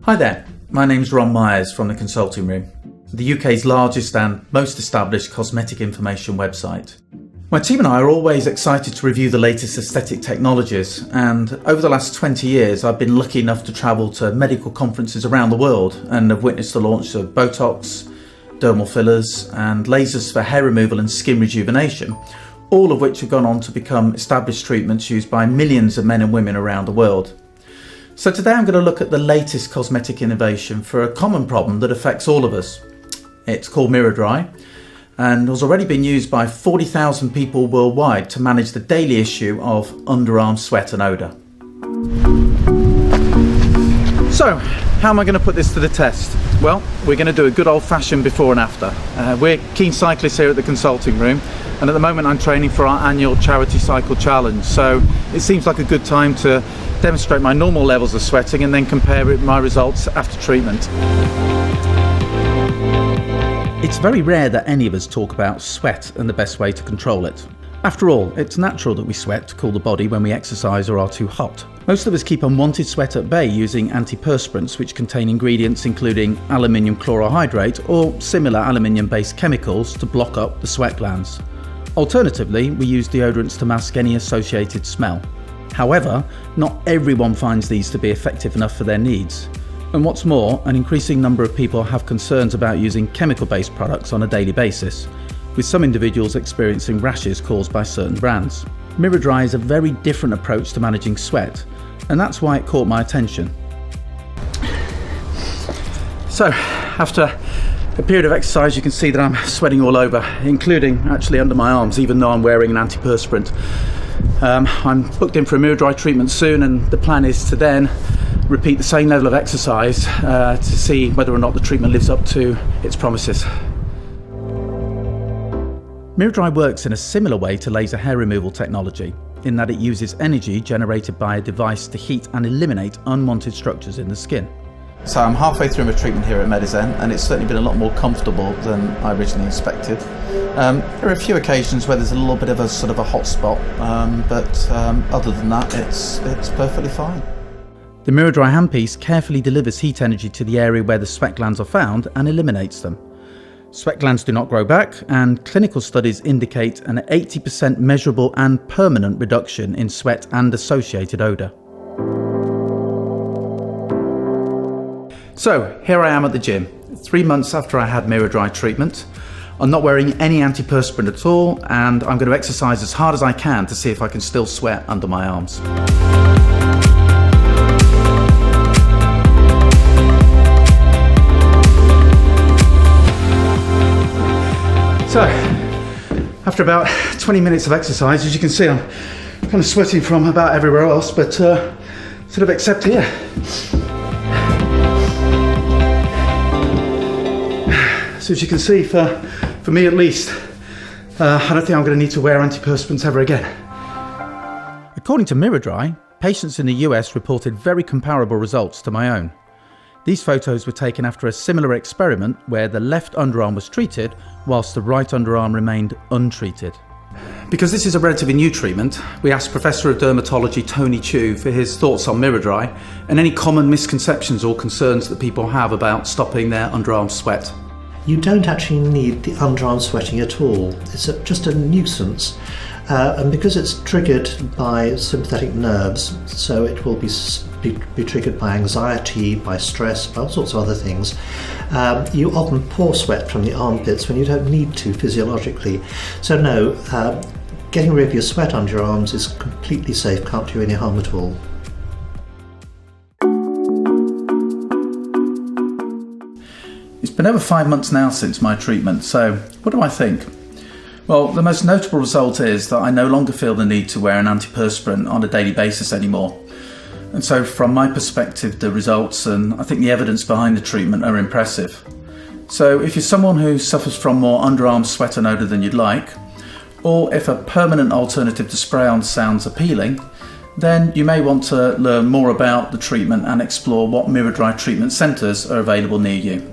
Hi there, my name's Ron Myers from the Consulting Room, the UK's largest and most established cosmetic information website. My team and I are always excited to review the latest aesthetic technologies, and over the last 20 years I've been lucky enough to travel to medical conferences around the world and have witnessed the launch of Botox, dermal fillers and lasers for hair removal and skin rejuvenation, all of which have gone on to become established treatments used by millions of men and women around the world. So today I'm going to look at the latest cosmetic innovation for a common problem that affects all of us. It's called miraDry and has already been used by 40,000 people worldwide to manage the daily issue of underarm sweat and odour. So, how am I going to put this to the test? Well, we're going to do a good old-fashioned before and after. We're keen cyclists here at the Consulting Room, and at the moment I'm training for our annual charity cycle challenge, so it seems like a good time to demonstrate my normal levels of sweating and then compare my results after treatment. It's very rare that any of us talk about sweat and the best way to control it. After all, it's natural that we sweat to cool the body when we exercise or are too hot. Most of us keep unwanted sweat at bay using antiperspirants, which contain ingredients including aluminium chlorohydrate or similar aluminium-based chemicals to block up the sweat glands. Alternatively, we use deodorants to mask any associated smell. However, not everyone finds these to be effective enough for their needs. And what's more, an increasing number of people have concerns about using chemical-based products on a daily basis, with some individuals experiencing rashes caused by certain brands. miraDry is a very different approach to managing sweat, and that's why it caught my attention. So, after a period of exercise, you can see that I'm sweating all over, including actually under my arms, even though I'm wearing an antiperspirant. I'm booked in for a miraDry treatment soon, and the plan is to then repeat the same level of exercise to see whether or not the treatment lives up to its promises. miraDry works in a similar way to laser hair removal technology, in that it uses energy generated by a device to heat and eliminate unwanted structures in the skin. So I'm halfway through my treatment here at Medizen, and it's certainly been a lot more comfortable than I originally expected. There are a few occasions where there's a little bit of a sort of a hot spot, but other than that, it's perfectly fine. The miraDry handpiece carefully delivers heat energy to the area where the sweat glands are found and eliminates them. Sweat glands do not grow back, and clinical studies indicate an 80% measurable and permanent reduction in sweat and associated odour. So here I am at the gym, 3 months after I had miraDry treatment. I'm not wearing any antiperspirant at all, and I'm going to exercise as hard as I can to see if I can still sweat under my arms. So, after about 20 minutes of exercise, as you can see, I'm kind of sweating from about everywhere else, but sort of except here. So as you can see, for me at least, I don't think I'm going to need to wear antiperspirants ever again. According to miraDry, patients in the US reported very comparable results to my own. These photos were taken after a similar experiment where the left underarm was treated whilst the right underarm remained untreated. Because this is a relatively new treatment, we asked Professor of Dermatology Tony Chu for his thoughts on miraDry and any common misconceptions or concerns that people have about stopping their underarm sweat. You don't actually need the underarm sweating at all. It's just a nuisance, and because it's triggered by sympathetic nerves, so it will be triggered by anxiety, by stress, by all sorts of other things. You often pour sweat from the armpits when you don't need to physiologically. So no, getting rid of your sweat under your arms is completely safe, can't do you any harm at all. It's been over 5 months now since my treatment, so what do I think? Well, the most notable result is that I no longer feel the need to wear an antiperspirant on a daily basis anymore. And so from my perspective, the results and I think the evidence behind the treatment are impressive. So if you're someone who suffers from more underarm sweat and odour than you'd like, or if a permanent alternative to spray-on sounds appealing, then you may want to learn more about the treatment and explore what miraDry treatment centres are available near you.